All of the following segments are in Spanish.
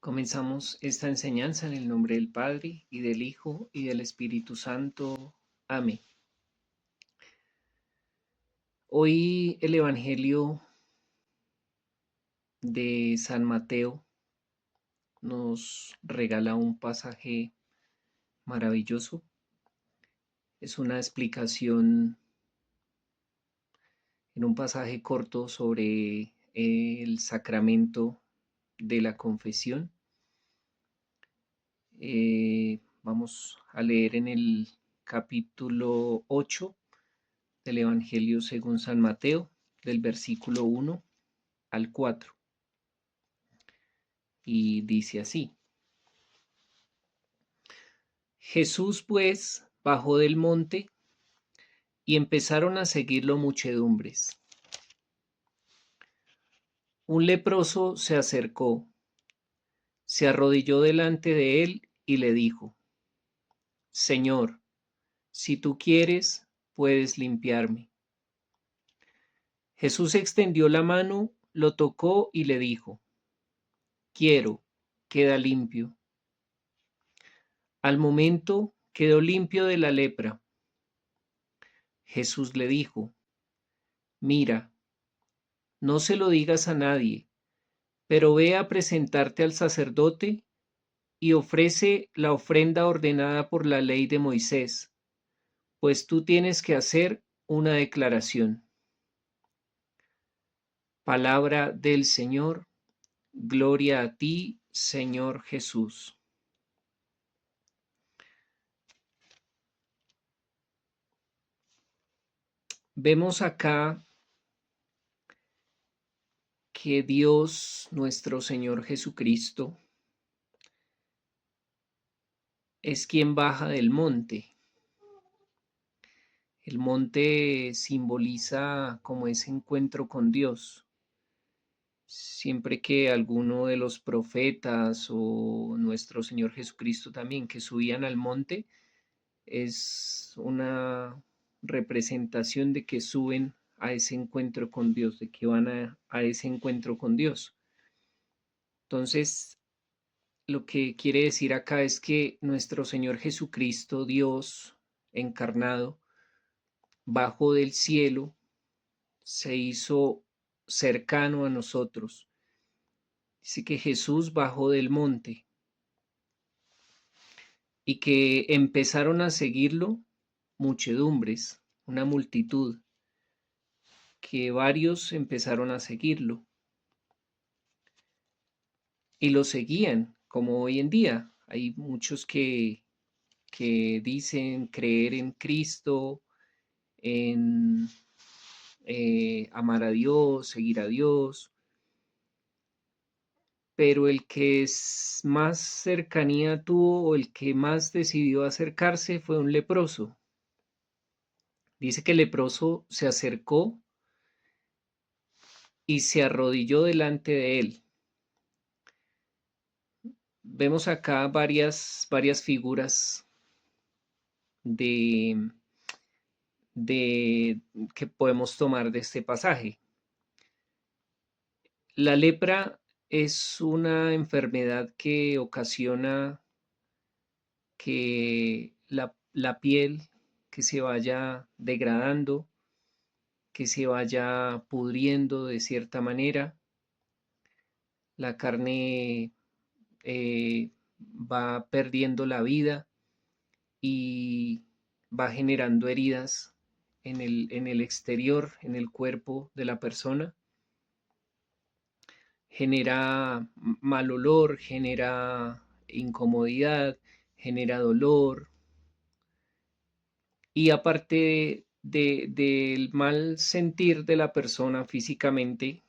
Comenzamos esta enseñanza en el nombre del Padre, y del Hijo, y del Espíritu Santo. Amén. Hoy el Evangelio de San Mateo nos regala un pasaje maravilloso. Es una explicación en un pasaje corto sobre el sacramento de la confesión. Vamos a leer en el capítulo 8 del Evangelio según San Mateo, del versículo 1 al 4. Y dice así: Jesús pues bajó del monte y empezaron a seguirlo muchedumbres. Un leproso se acercó, se arrodilló delante de él y le dijo: Señor, si tú quieres, puedes limpiarme. Jesús extendió la mano, lo tocó y le dijo: Quiero, queda limpio. Al momento quedó limpio de la lepra. Jesús le dijo: Mira, no se lo digas a nadie, pero ve a presentarte al sacerdote y ofrece la ofrenda ordenada por la ley de Moisés, pues tú tienes que hacer una declaración. Palabra del Señor. Gloria a ti, Señor Jesús. Vemos acá que Dios, nuestro Señor Jesucristo, es quien baja del monte. El monte simboliza como ese encuentro con Dios. Siempre que alguno de los profetas o nuestro Señor Jesucristo también que subían al monte, es una representación de que suben a ese encuentro con Dios, de que van a ese encuentro con Dios. Entonces, lo que quiere decir acá es que nuestro Señor Jesucristo, Dios encarnado, bajó del cielo, se hizo cercano a nosotros. Dice que Jesús bajó del monte y que empezaron a seguirlo muchedumbres, una multitud, que varios empezaron a seguirlo y lo seguían, como hoy en día. Hay muchos que dicen creer en Cristo, en amar a Dios, seguir a Dios, pero el que más cercanía tuvo o el que más decidió acercarse fue un leproso. Dice que el leproso se acercó y se arrodilló delante de él. Vemos acá varias figuras de, de que podemos tomar de este pasaje. La lepra es una enfermedad que ocasiona que la piel que se vaya degradando, que se vaya pudriendo de cierta manera, la carne va perdiendo la vida y va generando heridas en el exterior, en el cuerpo de la persona. Genera mal olor, genera incomodidad, genera dolor, y aparte del mal sentir de la persona físicamente,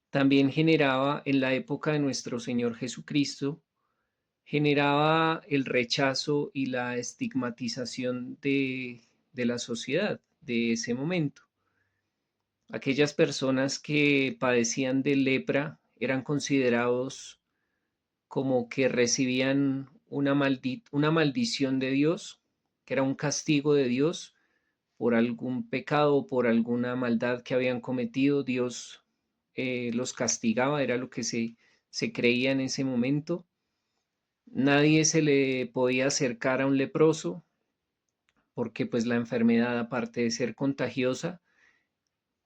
también generaba en la época de nuestro Señor Jesucristo, generaba el rechazo y la estigmatización de la sociedad de ese momento. Aquellas personas que padecían de lepra eran considerados como que recibían una maldición de Dios, que era un castigo de Dios por algún pecado, por alguna maldad que habían cometido. Dios los castigaba, era lo que se se creía en ese momento. Nadie se le podía acercar a un leproso porque pues la enfermedad, aparte de ser contagiosa,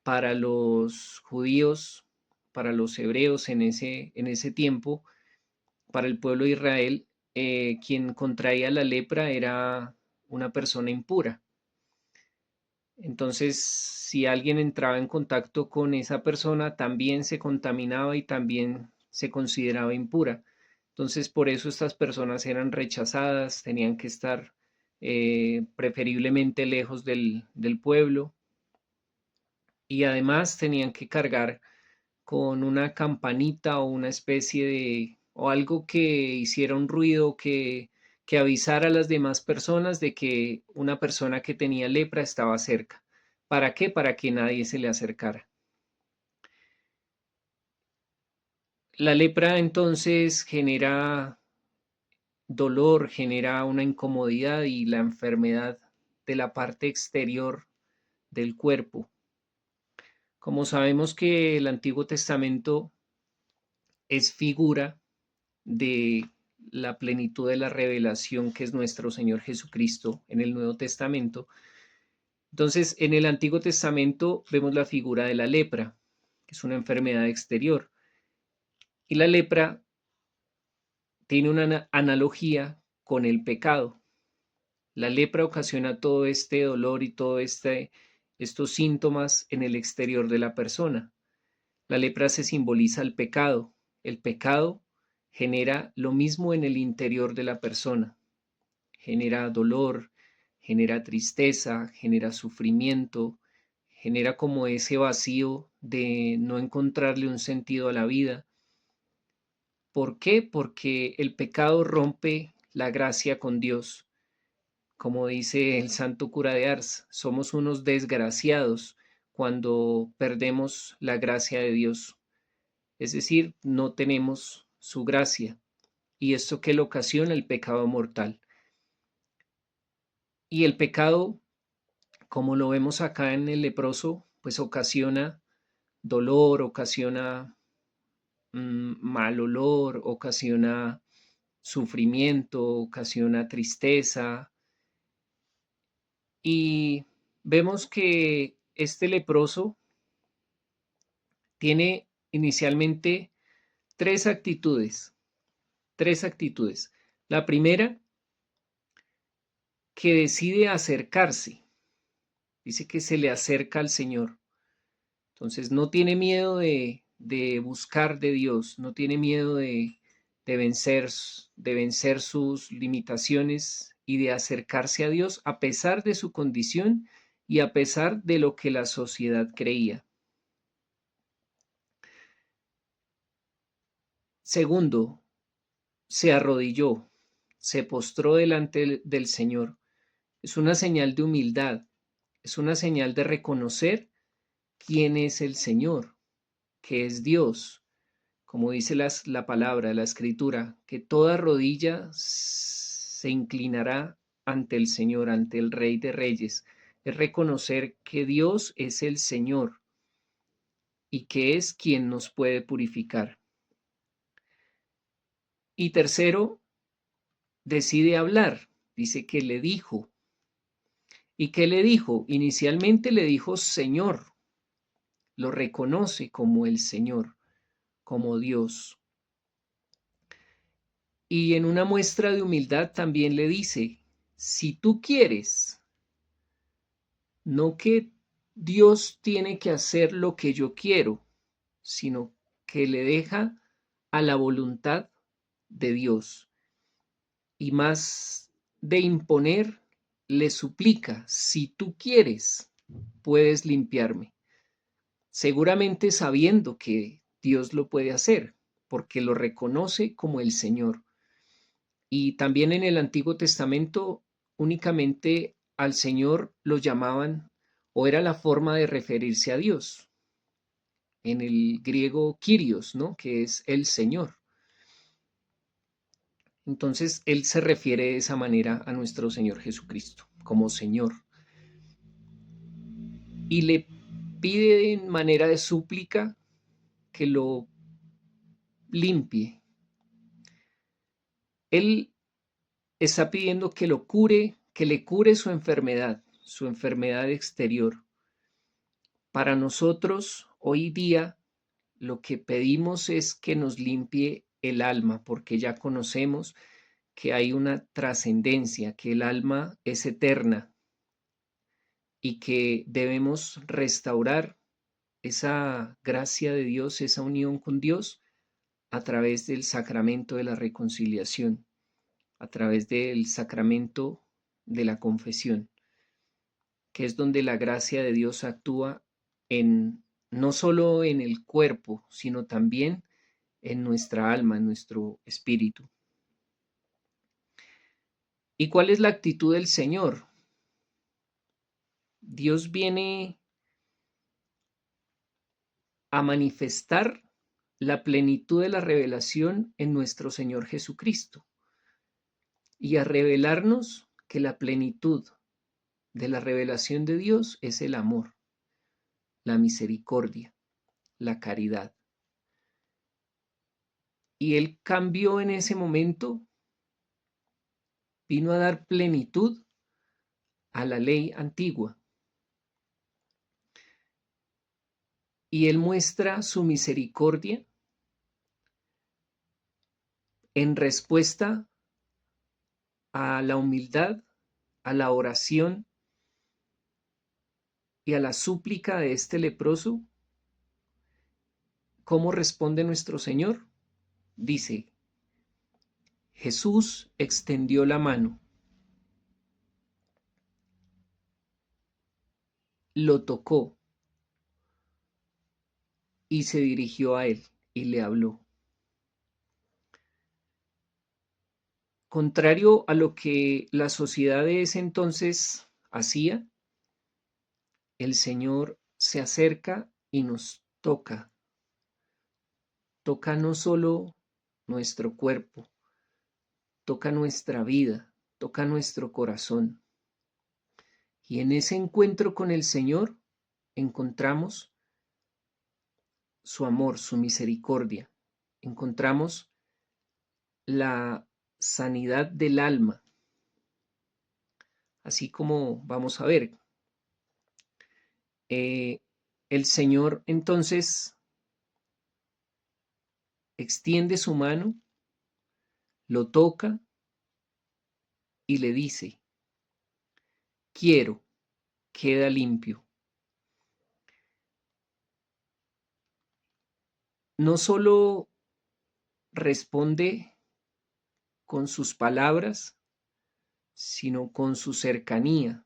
para los judíos, para los hebreos en ese tiempo, para el pueblo de Israel, quien contraía la lepra era una persona impura. Entonces, si alguien entraba en contacto con esa persona, también se contaminaba y también se consideraba impura. Entonces, por eso estas personas eran rechazadas, tenían que estar preferiblemente lejos del pueblo y además tenían que cargar con una campanita o una especie de, o algo que hiciera un ruido que avisara a las demás personas de que una persona que tenía lepra estaba cerca. ¿Para qué? Para que nadie se le acercara. La lepra entonces genera dolor, genera una incomodidad y la enfermedad de la parte exterior del cuerpo. Como sabemos que el Antiguo Testamento es figura de la plenitud de la revelación que es nuestro Señor Jesucristo en el Nuevo Testamento. Entonces, en el Antiguo Testamento vemos la figura de la lepra, que es una enfermedad exterior. Y la lepra tiene una analogía con el pecado. La lepra ocasiona todo este dolor y estos síntomas en el exterior de la persona. La lepra se simboliza el pecado. El pecado genera lo mismo en el interior de la persona. Genera dolor, genera tristeza, genera sufrimiento, genera como ese vacío de no encontrarle un sentido a la vida. ¿Por qué? Porque el pecado rompe la gracia con Dios. Como dice el santo cura de Ars, somos unos desgraciados cuando perdemos la gracia de Dios. Es decir, no tenemos su gracia. ¿Y esto qué le ocasiona? El pecado mortal. Y el pecado, como lo vemos acá en el leproso, pues ocasiona dolor, ocasiona mal olor, ocasiona sufrimiento, ocasiona tristeza. Y vemos que este leproso tiene inicialmente tres actitudes, tres actitudes. La primera, que decide acercarse, dice que se le acerca al Señor. Entonces no tiene miedo de buscar de Dios, no tiene miedo de vencer, de vencer sus limitaciones y de acercarse a Dios a pesar de su condición y a pesar de lo que la sociedad creía. Segundo, se arrodilló, se postró delante del Señor. Es una señal de humildad, es una señal de reconocer quién es el Señor, que es Dios, como dice la palabra, la escritura, que toda rodilla se inclinará ante el Señor, ante el Rey de Reyes. Es reconocer que Dios es el Señor y que es quien nos puede purificar. Y tercero, decide hablar. Dice que le dijo. ¿Y qué le dijo? Inicialmente le dijo Señor. Lo reconoce como el Señor, como Dios. Y en una muestra de humildad también le dice, si tú quieres, no que Dios tiene que hacer lo que yo quiero, sino que le deja a la voluntad de Dios. Y más de imponer, le suplica, si tú quieres, puedes limpiarme. Seguramente sabiendo que Dios lo puede hacer, porque lo reconoce como el Señor. Y también en el Antiguo Testamento únicamente al Señor lo llamaban, o era la forma de referirse a Dios. En el griego Kyrios, ¿no? Que es el Señor. Entonces Él se refiere de esa manera a nuestro Señor Jesucristo, como Señor. Y le pide en manera de súplica que lo limpie. Él está pidiendo que lo cure, que le cure su enfermedad exterior. Para nosotros, hoy día, lo que pedimos es que nos limpie el alma, porque ya conocemos que hay una trascendencia, que el alma es eterna y que debemos restaurar esa gracia de Dios, esa unión con Dios a través del sacramento de la reconciliación, a través del sacramento de la confesión, que es donde la gracia de Dios actúa en no solo en el cuerpo, sino también en nuestra alma, en nuestro espíritu. ¿Y cuál es la actitud del Señor? Dios viene a manifestar la plenitud de la revelación en nuestro Señor Jesucristo y a revelarnos que la plenitud de la revelación de Dios es el amor, la misericordia, la caridad. Y Él cambió en ese momento, vino a dar plenitud a la ley antigua. Y Él muestra su misericordia en respuesta a la humildad, a la oración y a la súplica de este leproso. ¿Cómo responde nuestro Señor? Dice, Jesús extendió la mano, lo tocó y se dirigió a él y le habló. Contrario a lo que la sociedad de ese entonces hacía, el Señor se acerca y nos toca. Toca no solo nuestro cuerpo, toca nuestra vida, toca nuestro corazón. Y en ese encuentro con el Señor encontramos su amor, su misericordia. Encontramos la sanidad del alma, así como vamos a ver. El Señor entonces extiende su mano, lo toca y le dice, quiero, queda limpio. No solo responde con sus palabras, sino con su cercanía,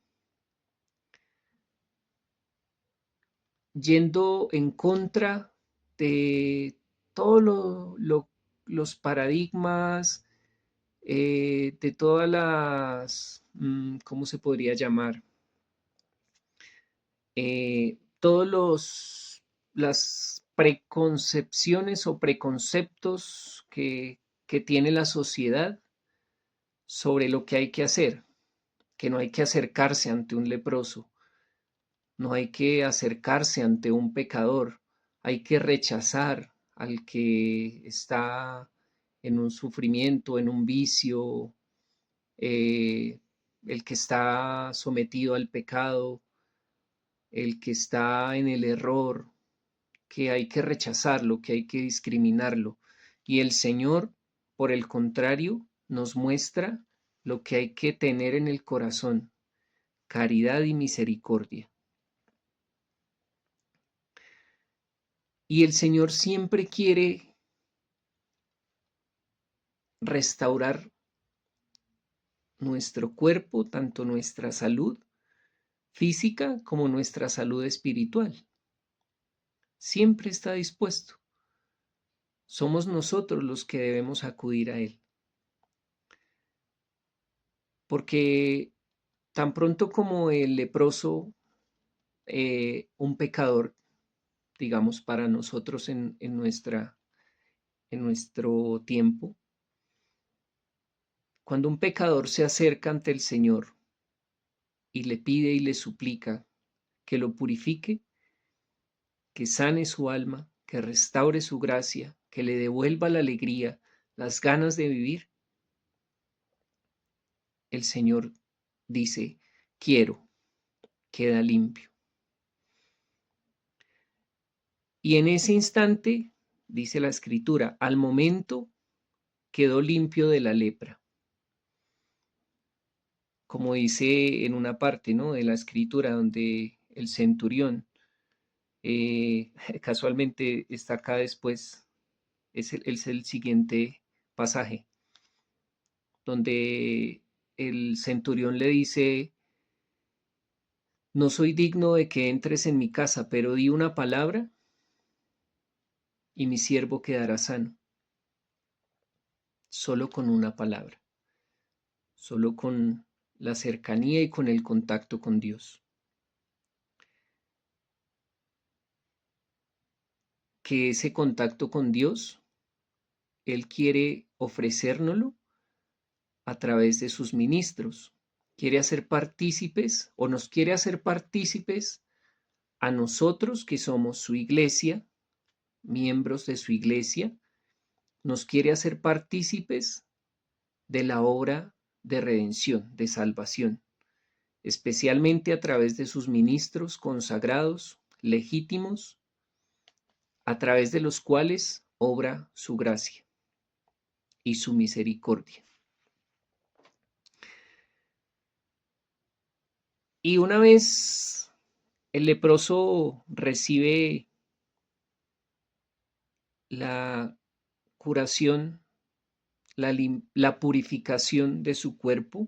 yendo en contra de todos los paradigmas, de todas las, ¿cómo se podría llamar? Todos las preconcepciones o preconceptos que tiene la sociedad sobre lo que hay que hacer, que no hay que acercarse ante un leproso, no hay que acercarse ante un pecador, hay que rechazar al que está en un sufrimiento, en un vicio, eh, el que está sometido al pecado, el que está en el error, que hay que rechazarlo, que hay que discriminarlo. Y el Señor, por el contrario, nos muestra lo que hay que tener en el corazón, caridad y misericordia. Y el Señor siempre quiere restaurar nuestro cuerpo, tanto nuestra salud física como nuestra salud espiritual. Siempre está dispuesto. Somos nosotros los que debemos acudir a Él. Porque tan pronto como el leproso, un pecador, digamos, para nosotros en nuestro tiempo, cuando un pecador se acerca ante el Señor y le pide y le suplica que lo purifique, que sane su alma, que restaure su gracia, que le devuelva la alegría, las ganas de vivir, el Señor dice, quiero, queda limpio. Y en ese instante, dice la Escritura, al momento quedó limpio de la lepra. Como dice en una parte, ¿no?, de la Escritura donde el centurión, casualmente está acá después, es el siguiente pasaje, donde el centurión le dice, no soy digno de que entres en mi casa, pero di una palabra y mi siervo quedará sano. Solo con una palabra, solo con la cercanía y con el contacto con Dios. Que ese contacto con Dios, Él quiere ofrecérnoslo a través de sus ministros. Quiere hacer partícipes o nos quiere hacer partícipes a nosotros que somos su iglesia, miembros de su iglesia, nos quiere hacer partícipes de la obra de redención, de salvación, especialmente a través de sus ministros consagrados, legítimos, a través de los cuales obra su gracia y su misericordia. Y una vez el leproso recibe la curación, la purificación de su cuerpo,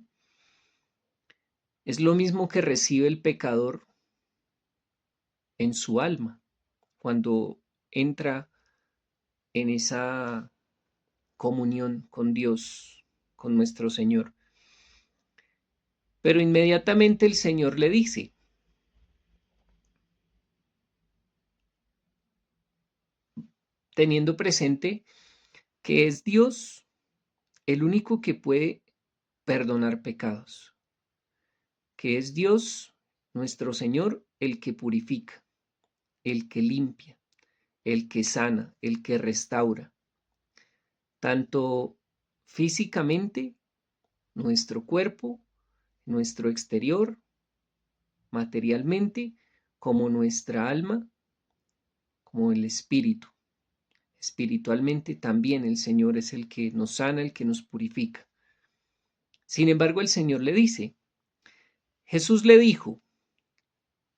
es lo mismo que recibe el pecador en su alma cuando entra en esa comunión con Dios, con nuestro Señor. Pero inmediatamente el Señor le dice, teniendo presente que es Dios el único que puede perdonar pecados, que es Dios, nuestro Señor, el que purifica, el que limpia, el que sana, el que restaura, tanto físicamente, nuestro cuerpo, nuestro exterior, materialmente, como nuestra alma, como el espíritu. Espiritualmente también el Señor es el que nos sana, el que nos purifica. Sin embargo, el Señor le dice, Jesús le dijo,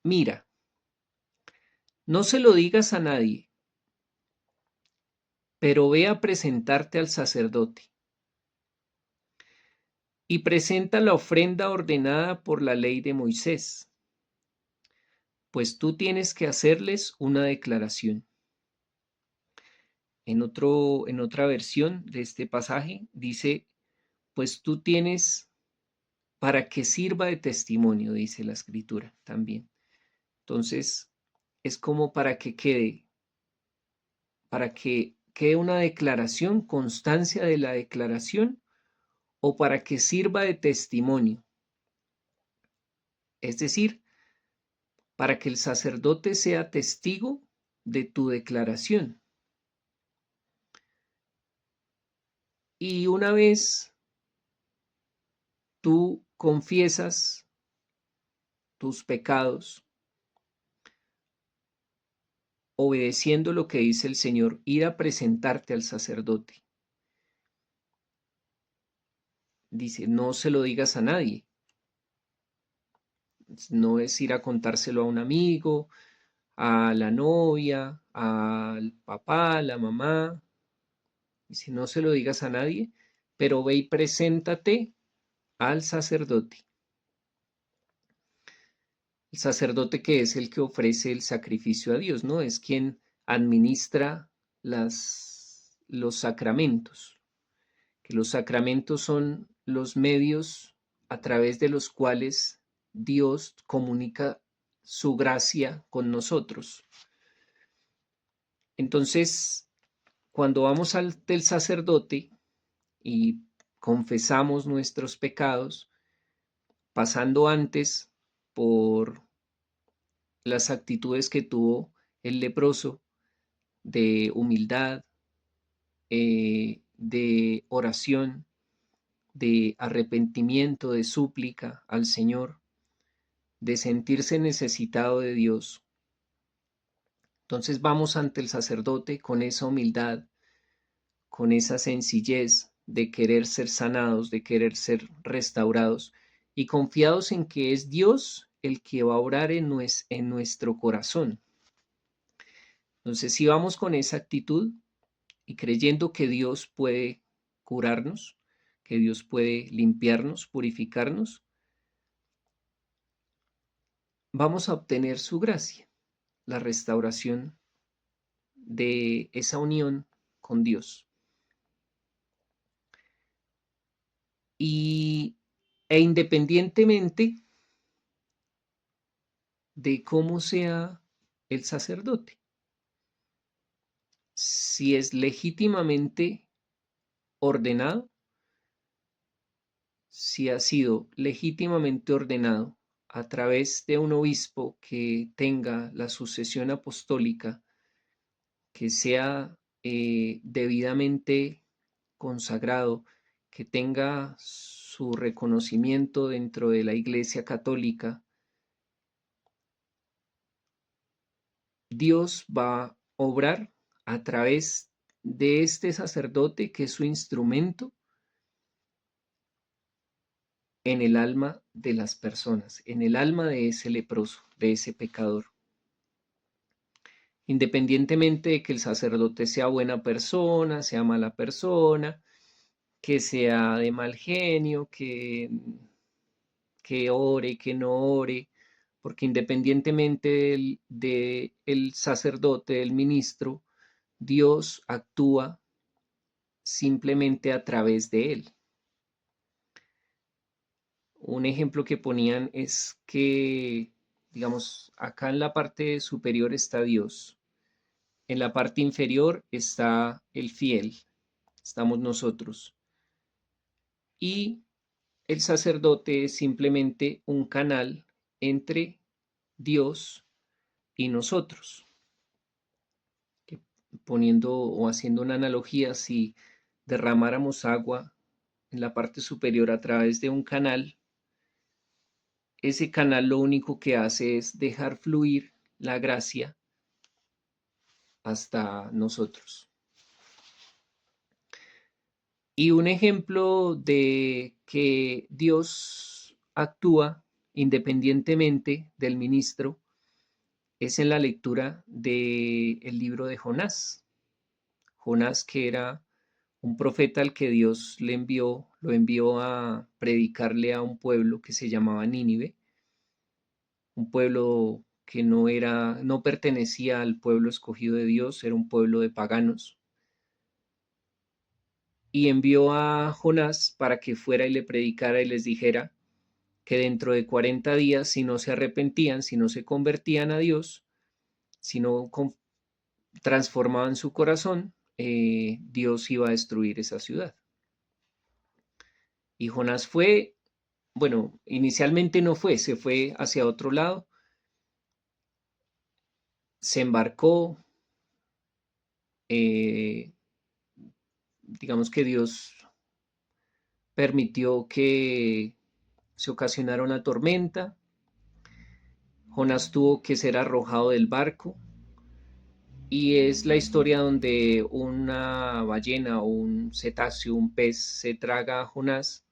mira, no se lo digas a nadie, pero ve a presentarte al sacerdote y presenta la ofrenda ordenada por la ley de Moisés, pues tú tienes que hacerles una declaración. En otra versión de este pasaje dice, pues tú tienes para que sirva de testimonio, dice la Escritura también. Entonces, es como para que quede una declaración, constancia de la declaración, o para que sirva de testimonio. Es decir, para que el sacerdote sea testigo de tu declaración. Y una vez tú confiesas tus pecados, obedeciendo lo que dice el Señor, ir a presentarte al sacerdote. Dice, no se lo digas a nadie. No es ir a contárselo a un amigo, a la novia, al papá, a la mamá. Dice, no se lo digas a nadie, pero ve y preséntate al sacerdote. El sacerdote que es el que ofrece el sacrificio a Dios, ¿no? Es quien administra los sacramentos, que los sacramentos son los medios a través de los cuales Dios comunica su gracia con nosotros. Entonces, cuando vamos del sacerdote y confesamos nuestros pecados, pasando antes por las actitudes que tuvo el leproso de humildad, de oración, de arrepentimiento, de súplica al Señor, de sentirse necesitado de Dios. Entonces vamos ante el sacerdote con esa humildad, con esa sencillez de querer ser sanados, de querer ser restaurados y confiados en que es Dios el que va a obrar en nuestro corazón. Entonces, si vamos con esa actitud y creyendo que Dios puede curarnos, que Dios puede limpiarnos, purificarnos, vamos a obtener su gracia, la restauración de esa unión con Dios. E independientemente de cómo sea el sacerdote, si es legítimamente ordenado, si ha sido legítimamente ordenado a través de un obispo que tenga la sucesión apostólica, que sea debidamente consagrado, que tenga su reconocimiento dentro de la Iglesia Católica, Dios va a obrar a través de este sacerdote que es su instrumento en el alma de las personas, en el alma de ese leproso, de ese pecador. Independientemente de que el sacerdote sea buena persona, sea mala persona, que sea de mal genio, que ore, que no ore, porque independientemente del sacerdote, del ministro, Dios actúa simplemente a través de él. Un ejemplo que ponían es que, digamos, acá en la parte superior está Dios, en la parte inferior está el fiel, estamos nosotros. Y el sacerdote es simplemente un canal entre Dios y nosotros. Que poniendo o haciendo una analogía, si derramáramos agua en la parte superior a través de un canal, ese canal lo único que hace es dejar fluir la gracia hasta nosotros. Y un ejemplo de que Dios actúa independientemente del ministro es en la lectura del libro de Jonás. Jonás, que era un profeta al que Dios lo envió a predicarle a un pueblo que se llamaba Nínive, un pueblo que no pertenecía al pueblo escogido de Dios, era un pueblo de paganos. Y envió a Jonás para que fuera y le predicara y les dijera que dentro de 40 días, si no se arrepentían, si no se convertían a Dios, si no transformaban su corazón, Dios iba a destruir esa ciudad. Y Jonás fue, bueno, inicialmente no fue, se fue hacia otro lado, se embarcó, eh, digamos que Dios permitió que se ocasionara una tormenta, Jonás tuvo que ser arrojado del barco y es la historia donde una ballena o un cetáceo, un pez, se traga a Jonás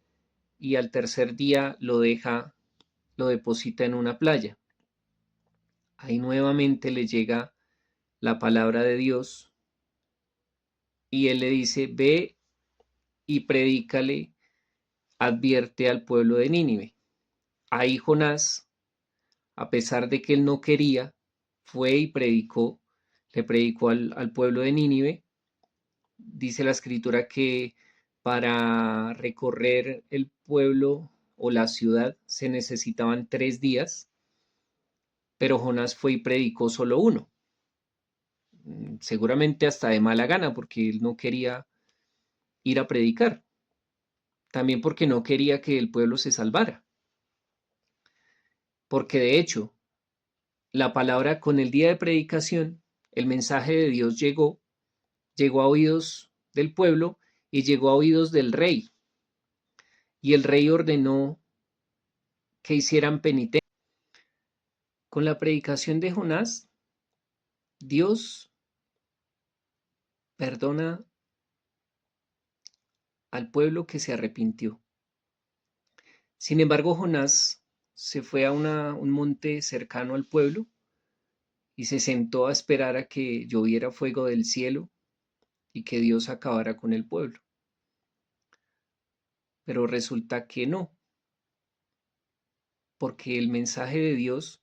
y al tercer día lo deposita en una playa. Ahí nuevamente le llega la palabra de Dios y él le dice, ve y predícale, advierte al pueblo de Nínive. Ahí Jonás, a pesar de que él no quería, fue y predicó, le predicó al pueblo de Nínive. Dice la escritura que para recorrer el pueblo o la ciudad se necesitaban 3 días, pero Jonás fue y predicó solo uno. Seguramente hasta de mala gana, porque él no quería ir a predicar. También porque no quería que el pueblo se salvara. Porque de hecho, la palabra con el día de predicación, el mensaje de Dios llegó a oídos del pueblo y llegó a oídos del rey. Y el rey ordenó que hicieran penitencia. Con la predicación de Jonás, Dios perdona al pueblo que se arrepintió. Sin embargo, Jonás se fue a un monte cercano al pueblo y se sentó a esperar a que lloviera fuego del cielo y que Dios acabara con el pueblo. Pero resulta que no, porque el mensaje de Dios,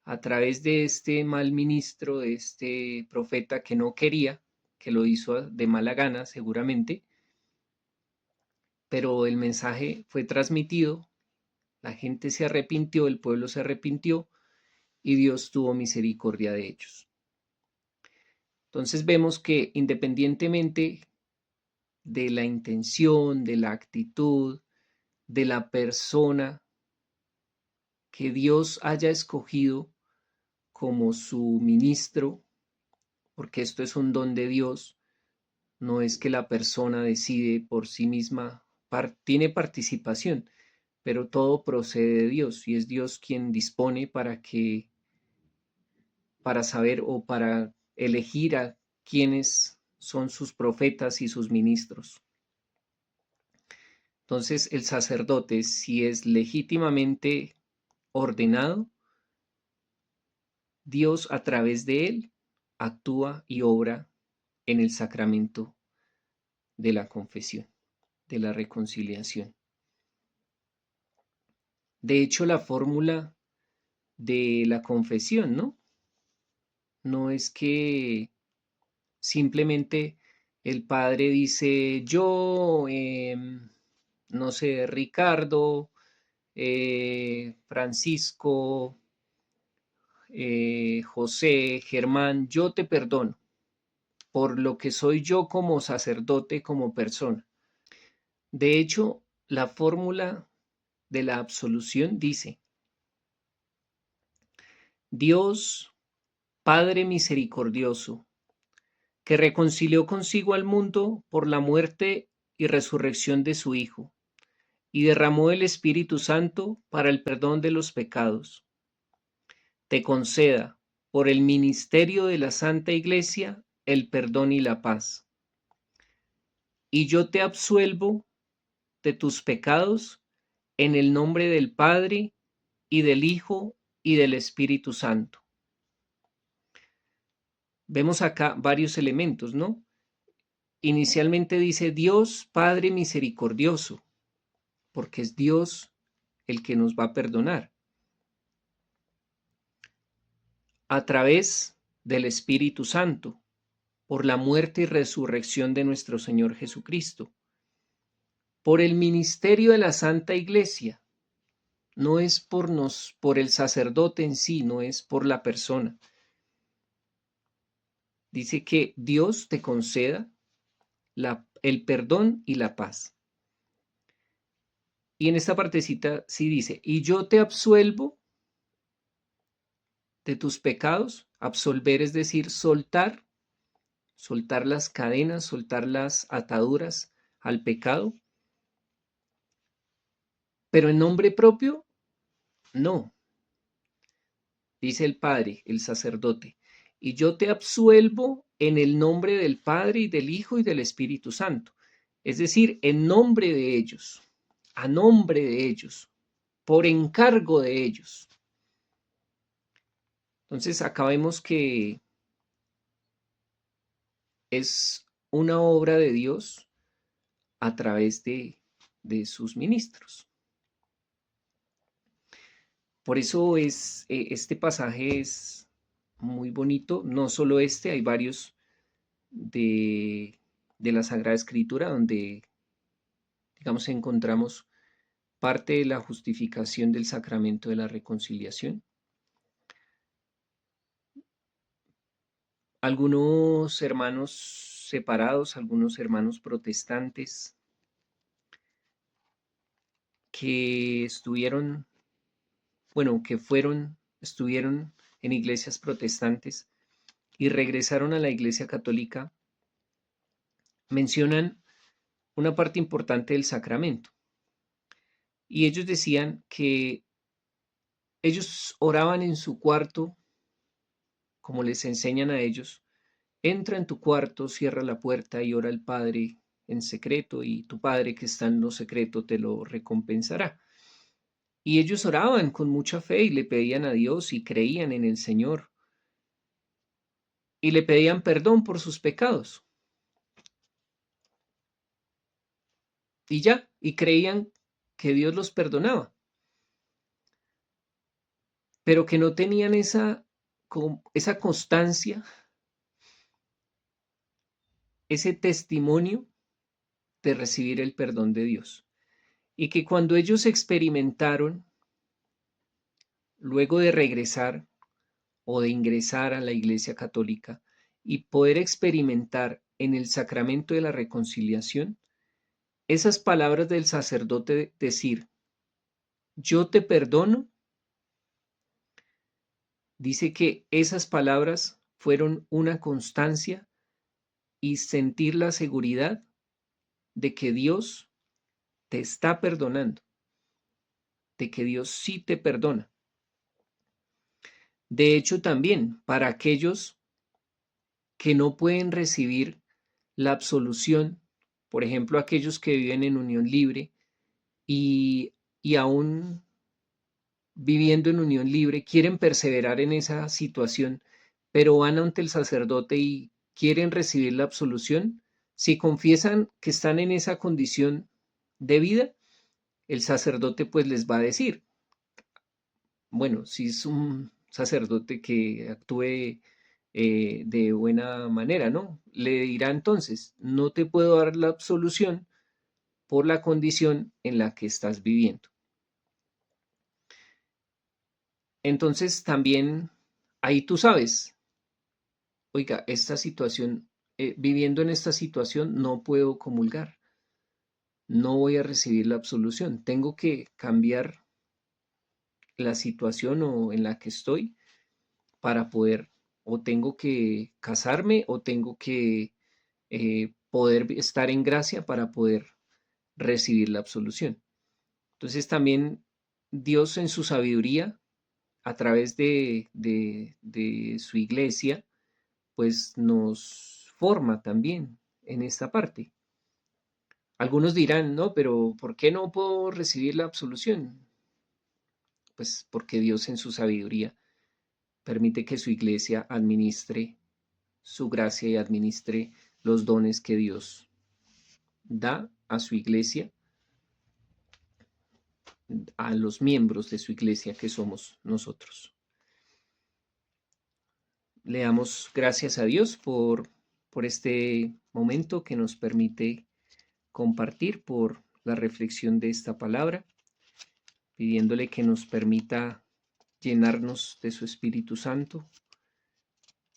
a través de este mal ministro, de este profeta que no quería, que lo hizo de mala gana seguramente, pero el mensaje fue transmitido, la gente se arrepintió, el pueblo se arrepintió y Dios tuvo misericordia de ellos. Entonces vemos que independientemente de la intención, de la actitud, de la persona que Dios haya escogido como su ministro, porque esto es un don de Dios, no es que la persona decide por sí misma, tiene participación, pero todo procede de Dios y es Dios quien dispone para saber o para elegir a quienes son sus profetas y sus ministros. Entonces, el sacerdote, si es legítimamente ordenado, Dios a través de él actúa y obra en el sacramento de la confesión, de la reconciliación. De hecho, la fórmula de la confesión, ¿no? No es que simplemente el padre dice, yo, no sé, Ricardo, Francisco, José, Germán, yo te perdono por lo que soy yo como sacerdote, como persona. De hecho, la fórmula de la absolución dice, Dios, Padre misericordioso, que reconcilió consigo al mundo por la muerte y resurrección de su Hijo, y derramó el Espíritu Santo para el perdón de los pecados, te conceda, por el ministerio de la Santa Iglesia, el perdón y la paz. Y yo te absuelvo de tus pecados en el nombre del Padre, y del Hijo, y del Espíritu Santo. Vemos acá varios elementos, ¿no? Inicialmente dice Dios Padre misericordioso, porque es Dios el que nos va a perdonar a través del Espíritu Santo, por la muerte y resurrección de nuestro Señor Jesucristo, por el ministerio de la Santa Iglesia. No es por el sacerdote en sí, no es por la persona. Dice que Dios te conceda el perdón y la paz. Y en esta partecita sí dice, y yo te absuelvo de tus pecados. Absolver es decir, soltar las cadenas, soltar las ataduras al pecado. Pero en nombre propio, no. Dice el Padre, el sacerdote, y yo te absuelvo en el nombre del Padre y del Hijo y del Espíritu Santo. Es decir, en nombre de ellos, a nombre de ellos, por encargo de ellos. Entonces, acá vemos que es una obra de Dios a través de sus ministros. Por eso este pasaje es muy bonito, no solo este, hay varios de la Sagrada Escritura donde, digamos, encontramos parte de la justificación del sacramento de la reconciliación. Algunos hermanos separados, algunos hermanos protestantes que estuvieron, bueno, estuvieron en iglesias protestantes y regresaron a la iglesia católica, mencionan una parte importante del sacramento. Y ellos decían que ellos oraban en su cuarto, como les enseñan a ellos. Entra en tu cuarto, cierra la puerta y ora al Padre en secreto, y tu Padre que está en lo secreto te lo recompensará. Y ellos oraban con mucha fe y le pedían a Dios y creían en el Señor y le pedían perdón por sus pecados. Y ya, y creían que Dios los perdonaba, pero que no tenían esa constancia, ese testimonio de recibir el perdón de Dios. Y que cuando ellos experimentaron, luego de regresar o de ingresar a la Iglesia Católica y poder experimentar en el sacramento de la reconciliación, esas palabras del sacerdote decir, yo te perdono, dice que esas palabras fueron una constancia y sentir la seguridad de que Dios te está perdonando, de que Dios sí te perdona. De hecho, también para aquellos que no pueden recibir la absolución, por ejemplo, aquellos que viven en unión libre y aún viviendo en unión libre, quieren perseverar en esa situación, pero van ante el sacerdote y quieren recibir la absolución, si confiesan que están en esa condición de vida, el sacerdote pues les va a decir, bueno, si es un sacerdote que actúe de buena manera, ¿no? Le dirá entonces, no te puedo dar la absolución por la condición en la que estás viviendo. Entonces también ahí tú sabes, oiga, esta situación, viviendo en esta situación no puedo comulgar, no voy a recibir la absolución, tengo que cambiar la situación o en la que estoy para poder, o tengo que casarme o tengo que poder estar en gracia para poder recibir la absolución. Entonces también Dios en su sabiduría, a través de su iglesia, pues nos forma también en esta parte. Algunos dirán, no, pero ¿por qué no puedo recibir la absolución? Pues porque Dios en su sabiduría permite que su iglesia administre su gracia y administre los dones que Dios da a su iglesia, a los miembros de su iglesia que somos nosotros. Le damos gracias a Dios por este momento que nos permite compartir, por la reflexión de esta palabra, pidiéndole que nos permita llenarnos de su Espíritu Santo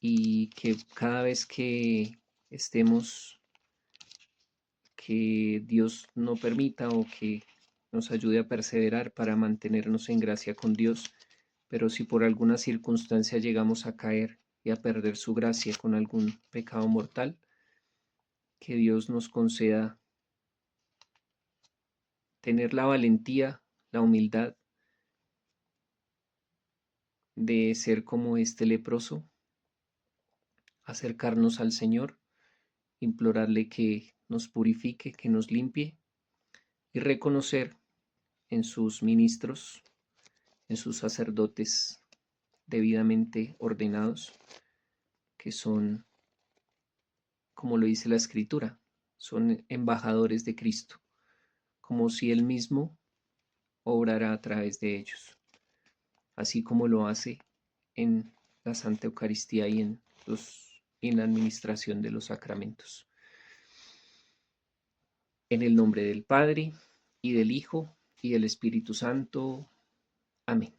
y que cada vez que estemos, que Dios no permita o que nos ayude a perseverar para mantenernos en gracia con Dios, pero si por alguna circunstancia llegamos a caer y a perder su gracia con algún pecado mortal, que Dios nos conceda tener la valentía, la humildad de ser como este leproso, acercarnos al Señor, implorarle que nos purifique, que nos limpie y reconocer en sus ministros, en sus sacerdotes debidamente ordenados, que son, como lo dice la Escritura, son embajadores de Cristo, como si Él mismo obrara a través de ellos, así como lo hace en la Santa Eucaristía y en la administración de los sacramentos. En el nombre del Padre, y del Hijo, y del Espíritu Santo. Amén.